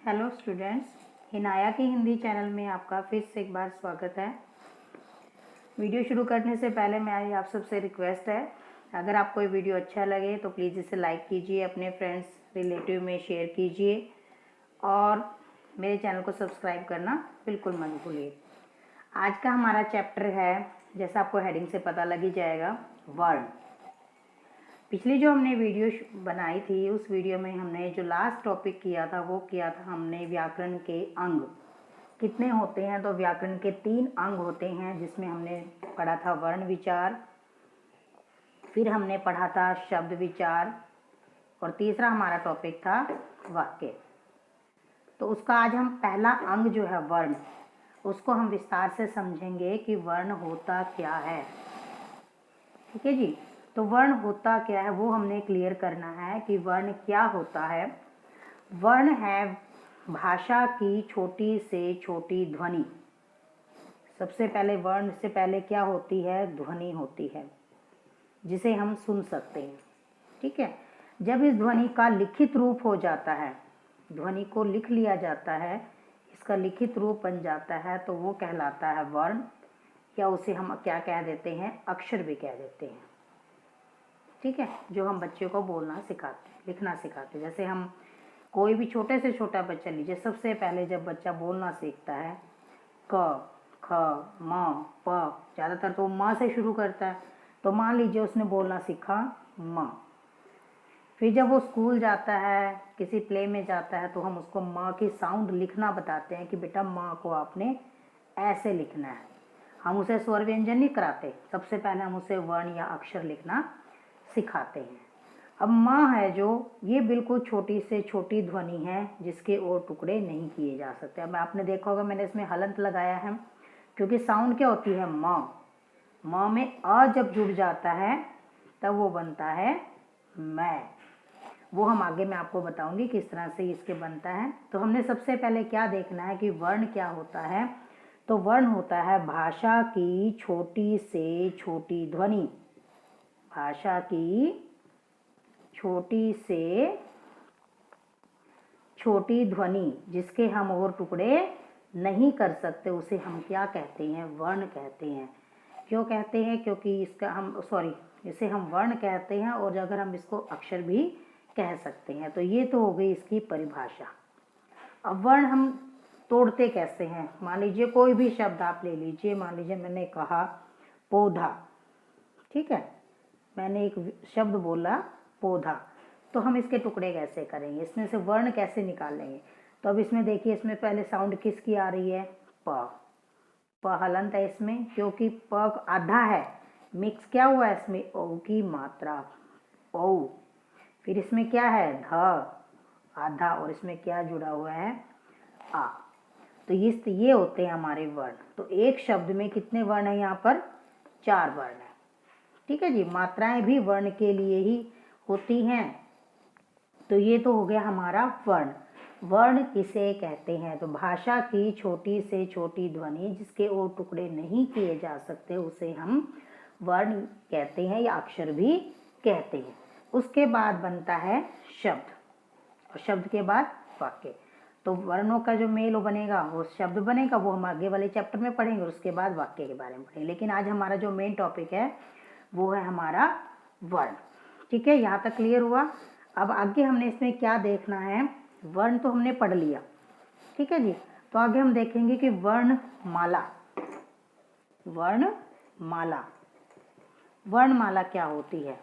Hello students, हिनाया की Hindi channel में आपका फिर से एक बार स्वागत है। वीडियो शुरू करने से पहले मेरी आप सबसे रिक्वेस्ट है, अगर आपको ये वीडियो अच्छा लगे तो प्लीज़ इसे लाइक कीजिए, अपने फ्रेंड्स रिलेटिव में शेयर कीजिए और मेरे चैनल को सब्सक्राइब करना बिल्कुल मत भूलिए। आज का हमारा चैप्टर है, जैसा आपको हेडिंग से पता लग ही जाएगा, वर्ण। पिछली जो हमने वीडियो बनाई थी उस वीडियो में हमने जो लास्ट टॉपिक किया था वो किया था हमने व्याकरण के अंग कितने होते हैं। तो व्याकरण के 3 अंग होते हैं, जिसमें हमने पढ़ा था वर्ण विचार, फिर हमने पढ़ा था शब्द विचार और तीसरा हमारा टॉपिक था वाक्य। तो उसका आज हम पहला अंग जो है वर्ण, उसको हम विस्तार से समझेंगे कि वर्ण होता क्या है। ठीक है जी। तो वर्ण होता क्या है वो हमने क्लियर करना है कि वर्ण क्या होता है। वर्ण है भाषा की छोटी से छोटी ध्वनि। सबसे पहले वर्ण से पहले क्या होती है? ध्वनि होती है, जिसे हम सुन सकते हैं। ठीक है। जब इस ध्वनि का लिखित रूप हो जाता है, ध्वनि को लिख लिया जाता है, इसका लिखित रूप बन जाता है, तो वो कहलाता है वर्ण, या उसे हम क्या कह देते हैं? अक्षर भी कह देते हैं। ठीक है। जो हम बच्चों को बोलना सिखाते हैं, लिखना सिखाते हैं। जैसे हम कोई भी छोटे से छोटा बच्चा लीजिए, सबसे पहले जब बच्चा बोलना सीखता है, क ख म प, ज़्यादातर तो माँ से शुरू करता है। तो मान लीजिए उसने बोलना सीखा माँ। फिर जब वो स्कूल जाता है, किसी प्ले में जाता है, तो हम उसको माँ की साउंड लिखना बताते हैं कि बेटा माँ को आपने ऐसे लिखना है। हम उसे स्वर व्यंजन नहीं कराते, सबसे पहले हम उसे वर्ण या अक्षर लिखना सिखाते हैं। अब माँ है जो, ये बिल्कुल छोटी से छोटी ध्वनि है, जिसके और टुकड़े नहीं किए जा सकते। अब आपने देखा होगा मैंने इसमें हलंत लगाया है, क्योंकि साउंड क्या होती है? माँ। माँ में अ जब जुड़ जाता है तब वो बनता है मैं। वो हम आगे मैं आपको बताऊंगी किस तरह से इसके बनता है। तो हमने सबसे पहले क्या देखना है कि वर्ण क्या होता है। तो वर्ण होता है भाषा की छोटी से छोटी ध्वनि। भाषा की छोटी से छोटी ध्वनि, जिसके हम और टुकड़े नहीं कर सकते, उसे हम क्या कहते हैं? वर्ण कहते हैं। क्यों कहते हैं? क्योंकि इसे हम वर्ण कहते हैं, और अगर हम इसको अक्षर भी कह सकते हैं। तो ये तो हो गई इसकी परिभाषा। अब वर्ण हम तोड़ते कैसे हैं? मान लीजिए कोई भी शब्द आप ले लीजिए, मान लीजिए मैंने कहा पौधा। ठीक है, मैंने एक शब्द बोला पौधा, तो हम इसके टुकड़े कैसे करेंगे? इसमें से वर्ण कैसे निकालेंगे? तो अब इसमें देखिए, इसमें पहले साउंड किसकी आ रही है? प। प हलंत है इसमें, क्योंकि प आधा है, मिक्स क्या हुआ है इसमें? ओ की मात्रा, ओ। फिर इसमें क्या है? ध आधा, और इसमें क्या जुड़ा हुआ है? आ। तो ये होते हैं हमारे वर्ण। तो एक शब्द में कितने वर्ण है? यहाँ पर 4 वर्ण है। ठीक है जी। मात्राएं भी वर्ण के लिए ही होती हैं। तो ये तो हो गया हमारा वर्ण। वर्ण किसे कहते हैं? तो भाषा की छोटी से छोटी ध्वनि, जिसके और टुकड़े नहीं किए जा सकते, उसे हम वर्ण कहते हैं या अक्षर भी कहते हैं। उसके बाद बनता है शब्द, और शब्द के बाद वाक्य। तो वर्णों का जो मेल बनेगा, वो शब्द बनेगा, वो हम आगे वाले चैप्टर में पढ़ेंगे, उसके बाद वाक्य के बारे में पढ़ेंगे। लेकिन आज हमारा जो मेन टॉपिक है वो है हमारा वर्ण। ठीक है, यहाँ तक क्लियर हुआ। अब आगे हमने इसमें क्या देखना है? वर्ण तो हमने पढ़ लिया। ठीक है जी। तो आगे हम देखेंगे कि वर्णमाला। वर्णमाला, वर्णमाला क्या होती है?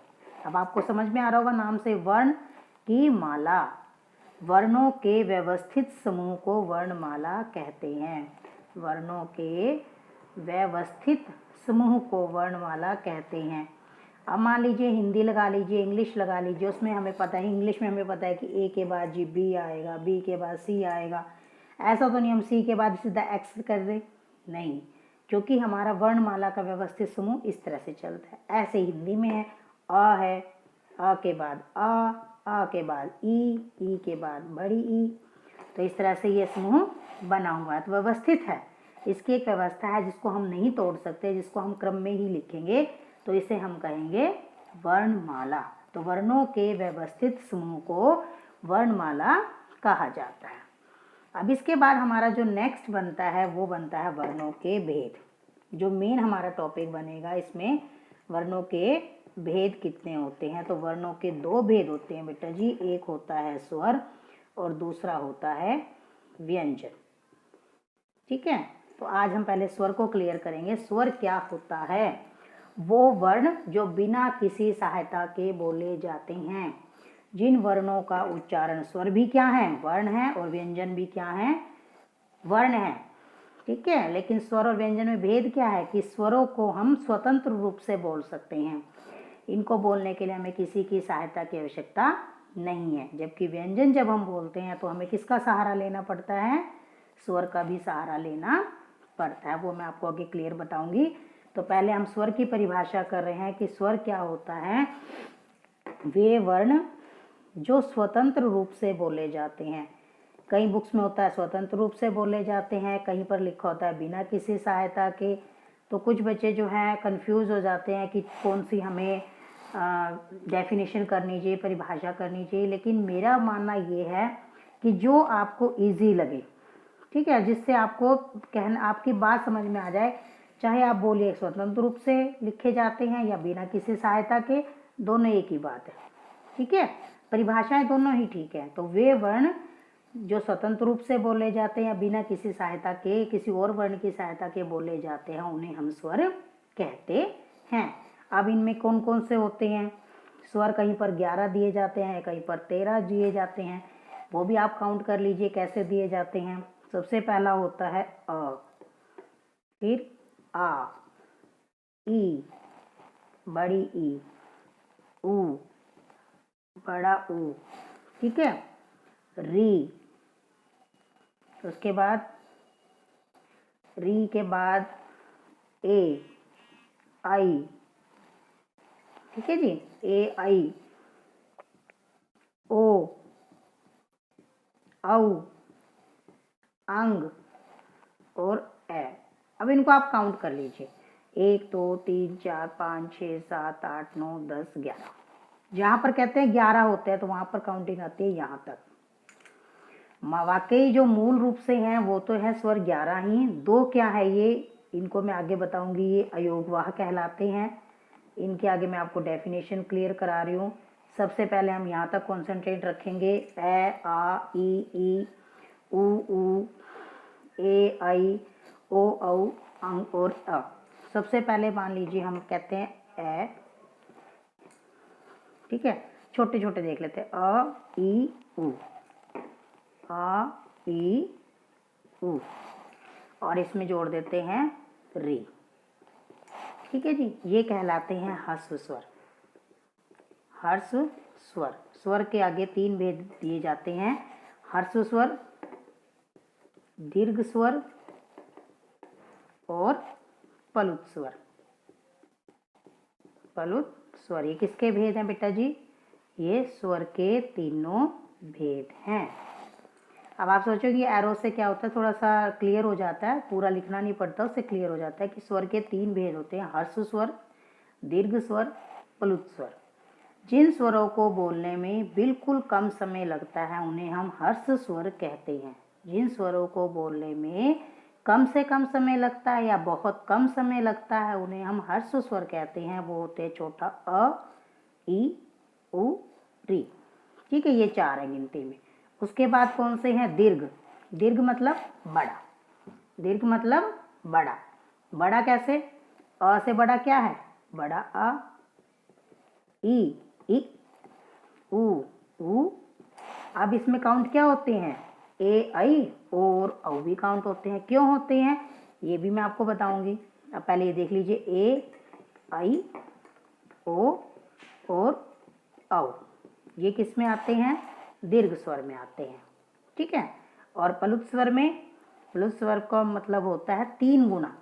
अब आपको समझ में आ रहा होगा नाम से, वर्ण की माला। वर्णों के व्यवस्थित समूह को वर्णमाला कहते हैं। वर्णों के व्यवस्थित समूह को वर्णमाला कहते हैं। अब मान लीजिए हिंदी लगा लीजिए, इंग्लिश लगा लीजिए, उसमें हमें पता है, इंग्लिश में हमें पता है कि ए के बाद जी बी आएगा, बी के बाद सी आएगा। ऐसा तो नहीं हम सी के बाद सीधा एक्स कर दें, नहीं, क्योंकि हमारा वर्णमाला का व्यवस्थित समूह इस तरह से चलता है। ऐसे हिंदी में है, अ है, अ के बाद आ के बाद ई के बाद बड़ी ई। तो इस तरह से ये समूह बना हुआ है, तो व्यवस्थित है। इसकी एक व्यवस्था है जिसको हम नहीं तोड़ सकते, जिसको हम क्रम में ही लिखेंगे, तो इसे हम कहेंगे वर्णमाला। तो वर्णों के व्यवस्थित समूह को वर्णमाला कहा जाता है। अब इसके बाद हमारा जो नेक्स्ट बनता है वो बनता है वर्णों के भेद। जो मेन हमारा टॉपिक बनेगा इसमें वर्णों के भेद कितने होते हैं। तो वर्णों के दो भेद होते हैं बेटा जी, एक होता है स्वर और दूसरा होता है व्यंजन। ठीक है, तो आज हम पहले स्वर को क्लियर करेंगे। स्वर क्या होता है? वो वर्ण जो बिना किसी सहायता के बोले जाते हैं। जिन वर्णों का उच्चारण, स्वर भी क्या है? वर्ण है, और व्यंजन भी क्या है? वर्ण है। ठीक है, लेकिन स्वर और व्यंजन में भेद क्या है कि स्वरों को हम स्वतंत्र रूप से बोल सकते हैं। इनको बोलने के लिए हमें किसी की सहायता की आवश्यकता नहीं है। जबकि व्यंजन जब हम बोलते हैं तो हमें किसका सहारा लेना पड़ता है? स्वर का भी सहारा लेना पड़ता है। वो मैं आपको आगे क्लियर बताऊंगी। तो पहले हम स्वर की परिभाषा कर रहे हैं कि स्वर क्या होता है। वे वर्ण जो स्वतंत्र रूप से बोले जाते हैं। कई बुक्स में होता है स्वतंत्र रूप से बोले जाते हैं, कहीं पर लिखा होता है बिना किसी सहायता के। तो कुछ बच्चे जो हैं कंफ्यूज हो जाते हैं कि कौन सी हमें डेफिनेशन करनी चाहिए, परिभाषा करनी चाहिए। लेकिन मेरा मानना ये है कि जो आपको इजी लगे, ठीक है, जिससे आपको कहना, आपकी बात समझ में आ जाए, चाहे आप बोलिए स्वतंत्र रूप से लिखे जाते हैं या बिना किसी सहायता के, दोनों एक ही बात है। ठीक है, परिभाषाएं दोनों ही ठीक है। तो वे वर्ण जो स्वतंत्र रूप से बोले जाते हैं या बिना किसी सहायता के, किसी और वर्ण की सहायता के बोले जाते हैं, उन्हें हम स्वर कहते हैं। अब इनमें कौन कौन से होते हैं स्वर? कहीं पर 11 दिए जाते हैं, कहीं पर 13 दिए जाते हैं। वो भी आप काउंट कर लीजिए कैसे दिए जाते हैं। सबसे पहला होता है अ, फिर आ, ई, बड़ी ई, ऊ, बड़ा ऊ। ठीक है, री, उसके बाद री के बाद ए, आई। ठीक है जी, ए, आई, ओ, औ, अंग और ए। अब इनको आप काउंट कर लीजिए, 1 2 3 4 5 6 7 8 9 10 11। जहाँ पर कहते हैं 11 होते हैं तो वहाँ पर काउंटिंग आती है यहाँ तक। वाकई जो मूल रूप से हैं वो तो है स्वर 11 ही। दो क्या है ये, इनको मैं आगे बताऊंगी, ये अयोगवाह कहलाते हैं। इनके आगे मैं आपको डेफिनेशन क्लियर करा रही हूँ। सबसे पहले हम यहाँ तक कॉन्सेंट्रेट रखेंगे। ए, आ, ई, ऊ, ए, आई, ओ, औ, अंग और अ। सबसे पहले मान लीजिए हम कहते हैं ए। ठीक है, छोटे छोटे देख लेते हैं। अ, ई, ऊ, आ, ई, ऊ, और इसमें जोड़ देते हैं री। ठीक है जी, ये कहलाते हैं ह्रस्व स्वर। ह्रस्व स्वर, स्वर के आगे 3 भेद दिए जाते हैं। ह्रस्व स्वर, दीर्घ स्वर और पलुत स्वर। पलुत स्वर, ये किसके भेद हैं बेटा जी? ये स्वर के तीनों भेद हैं। अब आप सोचोगे एरो से क्या होता है, थोड़ा सा क्लियर हो जाता है, पूरा लिखना नहीं पड़ता, उससे क्लियर हो जाता है कि स्वर के 3 भेद होते हैं। ह्रस्व स्वर, दीर्घ स्वर, पलुत स्वर। जिन स्वरों को बोलने में बिल्कुल कम समय लगता है उन्हें हम ह्रस्व स्वर कहते हैं। जिन स्वरों को बोलने में कम से कम समय लगता है या बहुत कम समय लगता है उन्हें हम ह्रस्व स्वर कहते हैं। वो होते हैं छोटा अ, ई, ऊ, री। ठीक है, ये 4 है गिनती में। उसके बाद कौन से हैं? दीर्घ। दीर्घ मतलब बड़ा। दीर्घ मतलब बड़ा। बड़ा कैसे? अ से बड़ा क्या है? बड़ा अ, ई, ऊ, ऊ। अब इसमें काउंट क्या होते हैं? ए, आई और औ भी काउंट होते हैं। क्यों होते हैं ये भी मैं आपको बताऊंगी। अब पहले ये देख लीजिए, ए, आई, ओ और औ, ये किस में आते हैं? दीर्घ स्वर में आते हैं। ठीक है, और पलुत स्वर में, पलुत स्वर का मतलब होता है 3 गुना।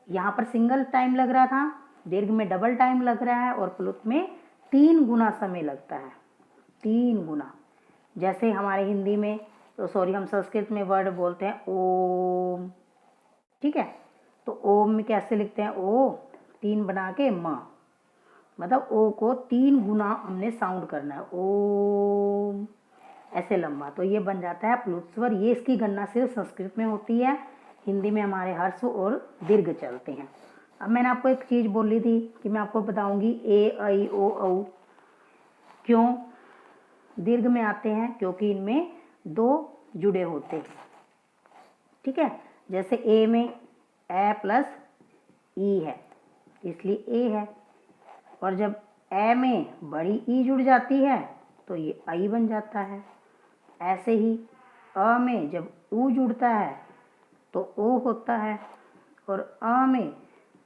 यहाँ पर सिंगल टाइम लग रहा था, दीर्घ में डबल टाइम लग रहा है और प्लुत में 3 गुना समय लगता है। 3 गुना। जैसे हमारे हिंदी में, तो सॉरी, हम संस्कृत में वर्ड बोलते हैं ओम। ठीक है, तो ओम में कैसे लिखते हैं? ओ 3 बना के म, मतलब ओ को 3 गुना हमने साउंड करना है, ओम। ऐसे लंबा, तो ये बन जाता है प्लुत स्वर। ये इसकी गणना सिर्फ संस्कृत में होती है, हिंदी में हमारे ह्रस्व और दीर्घ चलते हैं। अब मैंने आपको एक चीज़ बोली थी कि मैं आपको बताऊंगी ए ऐ ओ औ क्यों दीर्घ में आते हैं, क्योंकि इनमें दो जुड़े होते हैं। ठीक है, जैसे ए में ए प्लस ई है इसलिए ए है, और जब ए में बड़ी ई जुड़ जाती है तो ये आई बन जाता है। ऐसे ही अ में जब ऊ जुड़ता है तो ओ होता है, और अ में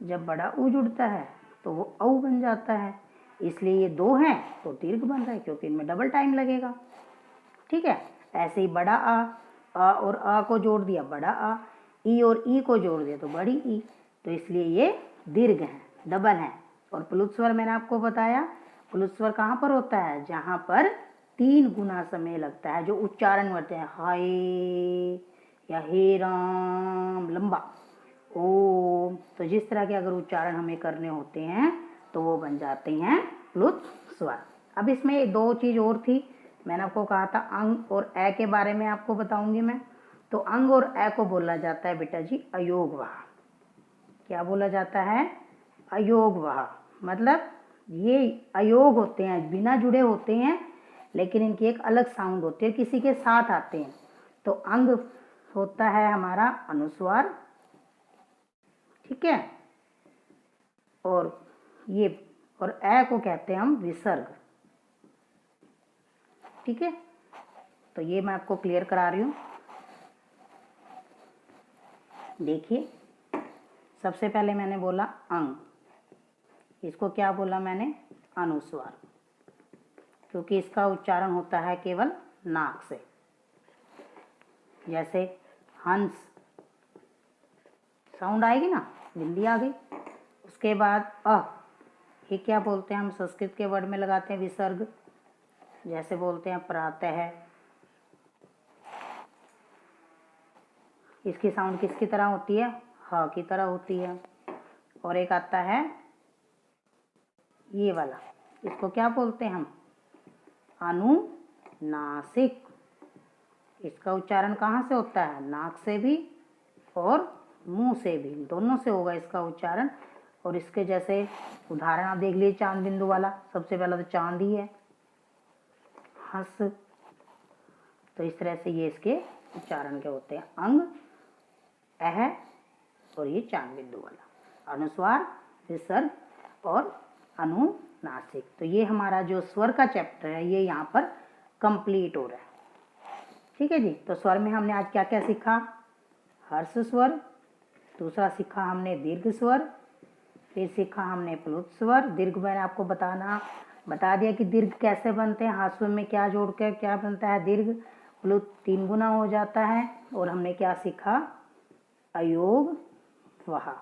जब बड़ा ऊ जुड़ता है तो वो औ बन जाता है। इसलिए ये दो हैं तो दीर्घ बन रहा है, क्योंकि इनमें डबल टाइम लगेगा। ठीक है, ऐसे ही बड़ा आ और आ को जोड़ दिया बड़ा आ, ई और ई को जोड़ दिया तो बड़ी ई, तो इसलिए ये दीर्घ हैं, डबल हैं। और प्लुत स्वर मैंने आपको बताया, प्लुत स्वर कहाँ पर होता है, जहाँ पर 3 गुना समय लगता है, जो उच्चारण करते हैं हाय या हे राम लंबा, ओम, तो जिस तरह के अगर उच्चारण हमें करने होते हैं तो वो बन जाते हैं प्लुत स्वर। अब इसमें दो चीज़ और थी, मैंने आपको कहा था अंग और ए के बारे में आपको बताऊंगी मैं। तो अंग और ए को बोला जाता है बेटा जी अयोगवाह। क्या बोला जाता है, अयोगवाह। मतलब ये अयोग होते हैं, बिना जुड़े होते हैं, लेकिन इनकी एक अलग साउंड होती है, किसी के साथ आते हैं। तो अंग होता है हमारा अनुस्वार, ठीक है, और ये और ए को कहते हैं हम विसर्ग। ठीक है, तो ये मैं आपको क्लियर करा रही हूँ। देखिए, सबसे पहले मैंने बोला अंग, इसको क्या बोला मैंने, अनुस्वार, क्योंकि इसका उच्चारण होता है केवल नाक से। जैसे हंस, साउंड आएगी ना, बिंदी आ गई। उसके बाद ये क्या बोलते हैं हम, संस्कृत के वर्ड में लगाते हैं विसर्ग। जैसे बोलते हैं प्रातः, इसकी साउंड किसकी तरह होती है, ह की तरह होती है। और एक आता है ये वाला, इसको क्या बोलते हैं हम, अनुनासिक। इसका उच्चारण कहाँ से होता है, नाक से भी और मुंह से भी, दोनों से होगा इसका उच्चारण। और इसके जैसे उदाहरण आप देख लीजिए, चांद बिंदु वाला, सबसे पहला तो चांद ही है, हंस। तो इस तरह से ये इसके उच्चारण के होते हैं, अंग, अह और ये चांद बिंदु वाला, अनुस्वार, विसर्ग और अनुनासिक। तो ये हमारा जो स्वर का चैप्टर है ये यहाँ पर कंप्लीट हो रहा है। ठीक है जी, तो स्वर में हमने आज क्या क्या सीखा, हर्ष स्वर, दूसरा सीखा हमने दीर्घ स्वर, फिर सीखा हमने प्लुत स्वर। दीर्घ मैंने आपको बता दिया कि दीर्घ कैसे बनते हैं, ह्रस्व में क्या जोड़कर क्या बनता है दीर्घ, प्लुत 3 गुना हो जाता है। और हमने क्या सीखा, अयोग वहा।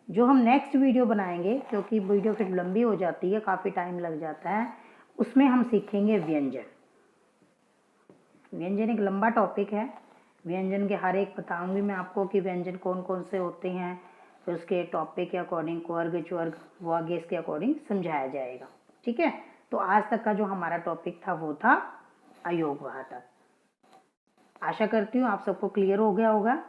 जो हम नेक्स्ट वीडियो बनाएंगे, क्योंकि वीडियो फिर लंबी हो जाती है, काफ़ी टाइम लग जाता है, उसमें हम सीखेंगे व्यंजन। व्यंजन एक लंबा टॉपिक है, व्यंजन के हर एक बताऊंगी मैं आपको कि व्यंजन कौन कौन से होते हैं, फिर उसके टॉपिक के अकॉर्डिंग वर्ग चवर्ग वो आगे इसके अकॉर्डिंग समझाया जाएगा। ठीक है, तो आज तक का जो हमारा टॉपिक था वो था अयोगवाह तक। आशा करती हूँ आप सबको क्लियर हो गया होगा।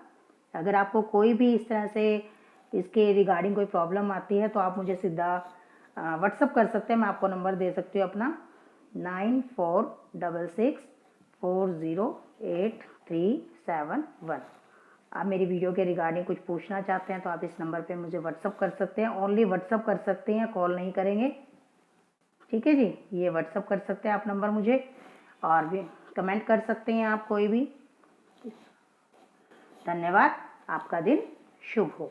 अगर आपको कोई भी इस तरह से इसके रिगार्डिंग कोई प्रॉब्लम आती है तो आप मुझे सीधा व्हाट्सअप कर सकते हैं। मैं आपको नंबर दे सकती हूँ अपना 9466408371। आप मेरी वीडियो के रिगार्डिंग कुछ पूछना चाहते हैं तो आप इस नंबर पे मुझे व्हाट्सअप कर सकते हैं। ओनली व्हाट्सअप कर सकते हैं, कॉल नहीं करेंगे। ठीक है जी, ये व्हाट्सअप कर सकते हैं आप नंबर मुझे, और भी कमेंट कर सकते हैं आप कोई भी। धन्यवाद, आपका दिन शुभ हो।